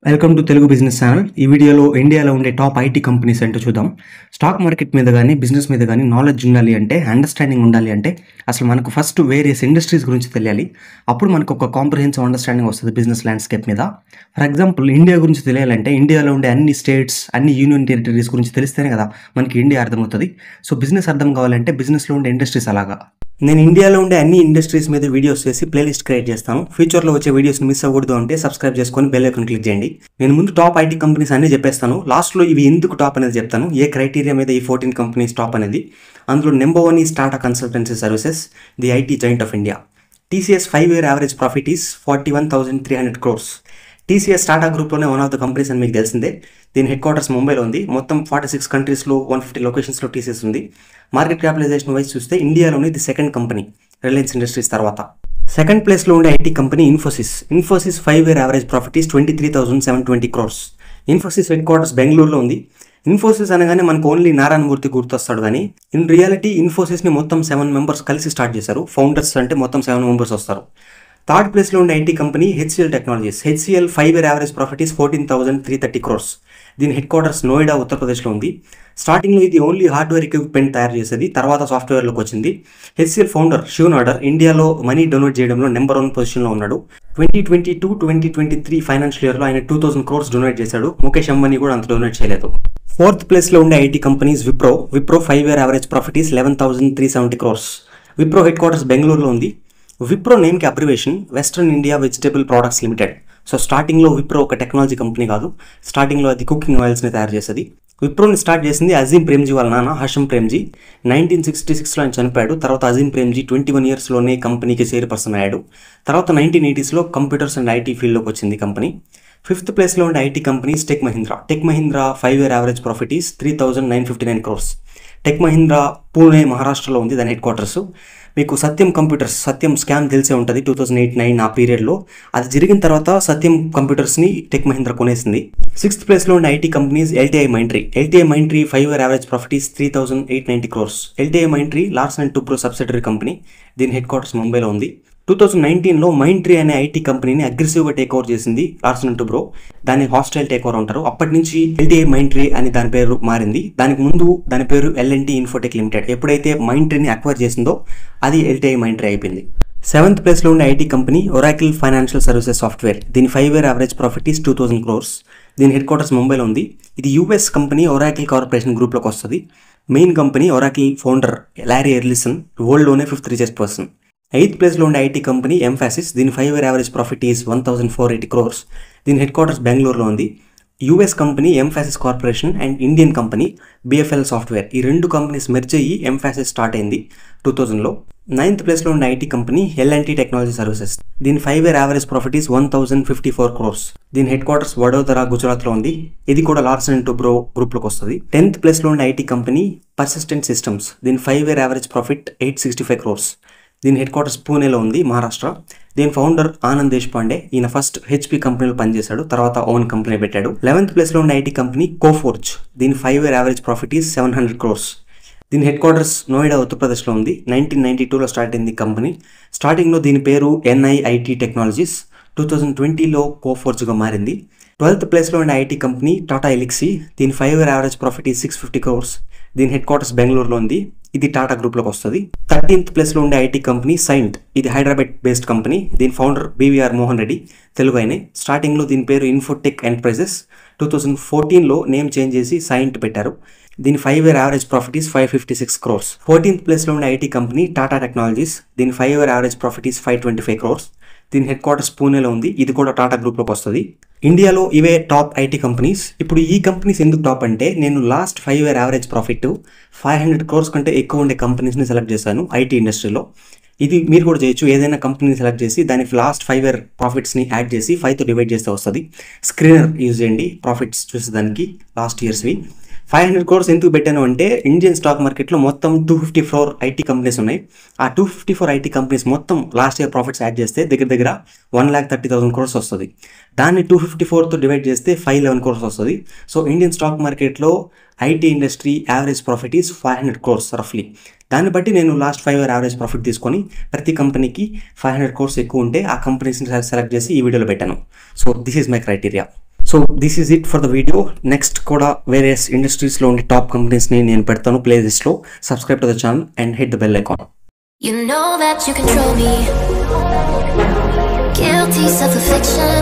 Welcome to Telugu business channel. ఈ వీడియోలో ఇండియాలో ఉండే టాప్ ఐటీ కంపెనీస్ ఏంటో చూద్దాం. స్టాక్ మార్కెట్ మీద కానీ బిజినెస్ మీద కానీ నాలెడ్జ్ ఉండాలి అంటే, అండర్స్టాండింగ్ ఉండాలి అంటే అసలు మనకు ఫస్ట్ వేరియస్ ఇండస్ట్రీస్ గురించి తెలియాలి. అప్పుడు మనకు ఒక కాంప్రహెన్సివ్ అండర్స్టాండింగ్ వస్తుంది బిజినెస్ ల్యాండ్స్కేప్ మీద. ఫర్ ఎగ్జాంపుల్ ఇండియా గురించి తెలియాలంటే ఇండియాలో ఉండే అన్ని స్టేట్స్, అన్ని యూనియన్ టెరిటరీస్ గురించి తెలిస్తేనే కదా మనకి ఇండియా అర్థమవుతుంది. సో బిజినెస్ అర్థం కావాలంటే బిజినెస్లో ఉండే ఇండస్ట్రీస్ అలాగా. నేను ఇండియాలో ఉండే అన్ని ఇండస్ట్రీస్ మీద వీడియోస్ చేసి ప్లేలిస్ట్ క్రియేట్ చేస్తాను. ఫ్యూచర్లో వచ్చే వీడియోస్ని మిస్ అవ్వకూడదు అంటే సబ్స్క్రైబ్ చేసుకొని బెల్ ఐకాన్ క్లిక్ చేయండి. నేను ముందు టాప్ ఐటీ కంపెనీస్ అన్ని చెప్పేస్తాను. లాస్ట్లో ఇవి ఎందుకు టాప్ అనేది చెప్తాను, ఏ క్రైటీరియా మీద ఈ 14 కంపెనీస్ టాప్ అనేది. అందులో number 1 is Tata consultancy services, the IT giant of India. TCS 5-year average profit is 41,300 crores. TCS Tata గ్రూప్లోనే వన్ ఆఫ్ ద కంపెనీస్ అని మీకు తెలిసిందే. దీని హెడ్ క్వార్టర్స్ ముంబైలో ఉంది. మొత్తం 46 కంట్రీస్లో 150 లొకేషన్స్లో TCS ఉంది. మార్కెట్ క్యాపిటలైజేషన్ వైజ్ చూస్తే ఇండియాలోని the second company Reliance industries తర్వాత. సెకండ్ ప్లేస్లో ఉండే IT company Infosys. 5-year average profit is 23,720 crores. Infosys head quarters బెంగళూరులో ఉంది. ఇన్ఫోసిస్ అనగానే మనకు ఓన్లీ నారాయణమూర్తి గుర్తొస్తాడు, కానీ ఇన్ రియాలిటీ ఇన్ఫోసిస్ని మొత్తం 7 మెంబర్స్ కలిసి స్టార్ట్ చేశారు. ఫౌండర్స్ అంటే మొత్తం 7 మెంబర్స్ వస్తారు. థర్డ్ ప్లేస్లో ఉండే IT company HCL technologies. HCL 5-year average profit is 14,330 crores. దీని హెడ్ క్వార్టర్స్ నోయిడా, ఉత్తరప్రదేశ్లో ఉంది. స్టార్టింగ్లో ఇది ఓన్లీ హార్డ్వేర్ ఎక్విప్మెంట్ తయారు చేసేది, తర్వాత సాఫ్ట్వేర్లోకి వచ్చింది. HCL ఫౌండర్ శివ్ నాడర్ ఇండియాలో మనీ డొనేట్ చేయడంలో నెంబర్ 1 పొజిషన్లో ఉన్నాడు. 2022-2023 ఫైనాన్షియల్ ఇయర్లో ఆయన 2,000 crores డొనేట్ చేశాడు. ముఖేష్ అంబానీ కూడా అంత డొనేట్ చేయలేదు. ఫోర్త్ ప్లేస్లో ఉండే IT companies Wipro. 5-year average profit is 11,370 crores. Wipro headquarters బెంగళూరులో ఉంది. విప్రో నేమ్కి abbreviation Western India vegetable products limited. So స్టార్టింగ్లో విప్రో ఒక టెక్నాలజీ కంపెనీ కాదు, స్టార్టింగ్లో అది కుకింగ్ ఆయిల్స్ని తయారు చేసేది. విప్రోని స్టార్ట్ చేసింది అజీం ప్రేమ్జీ వాళ్ళ నాన్న హర్షం ప్రేమ్జీ. 1966లో ఆయన చనిపోయాడు. తర్వాత అజీం ప్రేమ్జీ 21 yearsలోనే కంపెనీకి చైర్పర్సన్ అయ్యాడు. తర్వాత 1980sలో కంప్యూటర్స్ అండ్ ఐటీ ఫీల్డ్లోకి వచ్చింది కంపెనీ. ఫిఫ్త్ ప్లేస్లో ఉండే IT companies tech Mahindra. 5-year average profit is 3,959 crores. Tech Mahindra Pune, మహారాష్ట్రలో ఉంది దాని హెడ్ క్వార్టర్స్. మీకు సత్యం కంప్యూటర్స్, సత్యం స్కామ్ తెలిసే ఉంటుంది 2008-9 ఆ పీరియడ్లో. అది జరిగిన తర్వాత సత్యం కంప్యూటర్స్ని టెక్ మహీంద్రా కొనేసింది. సిక్స్త్ ప్లేస్లో ఉన్న IT companies LTI Mindtree. 5-year average profit is 3,890 crores. LTI Mindtree Larson and Toubro subsidiary company. దీని హెడ్ క్వార్టర్స్ ముంబైలో ఉంది. 2019లో Mindtree అనే ఐటీ కంపెనీని అగ్రెసివ్గా టేక్ ఓవర్ చేసింది లార్సన్ అండ్ టూబ్రో. దాన్ని హాస్టైల్ టేక్ ఓవర్ అంటారు. అప్పటి నుంచి LTI Mindtree అని దాని పేరు మారింది. దానికి ముందు దాని పేరు L&T ఇన్ఫోటెక్ లిమిటెడ్. ఎప్పుడైతే Mindtreeని అక్వైర్ చేసిందో అది LTI Mindtree అయిపోయింది. సెవెంత్ ప్లేస్లో ఉన్న IT company Oracle financial services software. దీని 5-year average profit is 2,000 crores. దీని హెడ్ క్వార్టర్స్ ముంబైలో ఉంది. ఇది US కంపెనీ ఒరాకిల్ కార్పొరేషన్ గ్రూప్లోకి వస్తుంది. Main company Oracle founder Larry Ellison, వరల్డ్లోనే 5th richest person. ఎయిత్ ప్లేస్లో ఉండే ఐటీ కంపెనీ ఎంఫాసిస్. దీని 5-year average profit is 1,480 crores. దీని హెడ్ క్వార్టర్స్ బెంగళూరులో ఉంది. US company Mphasis corporation and Indian company BFL software, ఈ 2 కంపెనీస్ మెర్జ్ అయ్యి emphasis start అయింది 2000లో. నైన్త్ ప్లేస్లో ఉన్న IT company L&T technology services. దీని 5-year average profit is 1,054 crores. దీని హెడ్ క్వార్టర్స్ వడోదరా, గుజరాత్లో ఉంది. ఇది కూడా లార్సన్ అండ్ టూబ్రో గ్రూప్లోకి వస్తుంది. 10th ప్లేస్లో ఉన్న ఐటీ కంపెనీ పర్సిస్టెంట్ సిస్టమ్స్. దీని 5-year యావరేజ్ ప్రాఫిట్ 865 crores. దీని హెడ్ క్వార్టర్స్ పూణేలో ఉంది, మహారాష్ట్ర. దీని ఫౌండర్ ఆనంద్ దేశ్పాండే. ఈయన ఫస్ట్ HP కంపెనీలో పనిచేశాడు, తర్వాత ఓన్ కంపెనీ పెట్టాడు. 11th ప్లేస్లో ఉన్న ఐటీ కంపెనీ కోఫోర్జ్. దీని 5-year average profit is 700 crores. దీని హెడ్ క్వార్టర్స్ నోయిడా, ఉత్తరప్రదేశ్లో ఉంది. 1992లో స్టార్ట్ అయింది కంపెనీ. స్టార్టింగ్లో దీని పేరు NIIT టెక్నాలజీస్. 2020లో కోఫోర్జ్గా మారింది. 12th ప్లేస్లో ఉన్న ఐటీ కంపెనీ టాటా ఎలిక్సీ. దీని 5-year average profit is 650 crores. దీని హెడ్ క్వార్టర్స్ బెంగళూరులో ఉంది. ఇది టాటా గ్రూప్లోకి వస్తుంది. 13th ప్లేస్లో ఉండే ఐటీ కంపెనీ సైంట్. ఇది హైదరాబాద్ బేస్డ్ కంపెనీ. దీని ఫౌండర్ BVR మోహన్ రెడ్డి, తెలుగు ఆయనే. స్టార్టింగ్లో దీని పేరు ఇన్ఫోటెక్ ఎంటర్ప్రైజెస్. 2014లో నేమ్ చేంజ్ చేసి సైంట్ పెట్టారు. దీని 5-year average profit is 556 crores. 14th ప్లేస్లో ఉండే ఐటీ కంపెనీ టాటా టెక్నాలజీస్. దీని 5-year average profit is 525 crores. దీని హెడ్ క్వార్టర్స్ పూణేలో ఉంది. ఇది కూడా టాటా గ్రూప్లోకి వస్తుంది. ఇండియాలో ఇవే టాప్ ఐటీ కంపెనీస్. ఇప్పుడు ఈ కంపెనీస్ ఎందుకు టాప్ అంటే, నేను last 5-year average profit 500 crores కంటే ఎక్కువ ఉండే కంపెనీస్ని సెలెక్ట్ చేశాను ఐటీ ఇండస్ట్రీలో. ఇది మీరు కూడా చేయొచ్చు. ఏదైనా కంపెనీని సెలెక్ట్ చేసి దానికి లాస్ట్ 5-year ప్రాఫిట్స్ని యాడ్ చేసి 5తో డివైడ్ చేస్తే వస్తుంది. స్క్రీనర్ యూజ్ చేయండి ప్రాఫిట్స్ చూసేదానికి లాస్ట్ ఇయర్స్వి. 500 crores ఎందుకు పెట్టాను అంటే, ఇండియన్ స్టాక్ మార్కెట్లో మొత్తం 254 ఐటీ కంపెనీస్ ఉన్నాయి. ఆ 254 ఐటీ కంపెనీస్ మొత్తం లాస్ట్ ఇయర్ ప్రాఫిట్స్ యాడ్ చేస్తే దగ్గర 1,30,000 crores వస్తుంది. దాన్ని 254తో డివైడ్ చేస్తే 511 crores వస్తుంది. సో ఇండియన్ స్టాక్ మార్కెట్లో IT industry average profit is 500 crores రఫ్లీ. దాన్ని బట్టి నేను లాస్ట్ 5-year యావరేజ్ ప్రాఫిట్ తీసుకొని ప్రతి కంపెనీకి 500 crores ఎక్కువ ఉంటే ఆ కంపెనీస్ని సెలెక్ట్ చేసి ఈ వీడియోలో పెట్టాను. So this is my criteria. So this is it for the video. Next కూడా వేరియస్ ఇండస్ట్రీస్లో ఉండే టాప్ కంపెనీస్ని నేను పెడతాను ప్లేలిస్ట్లో. Subscribe to the channel and hit the bell icon. You know that you control me. Guilty self-affliction.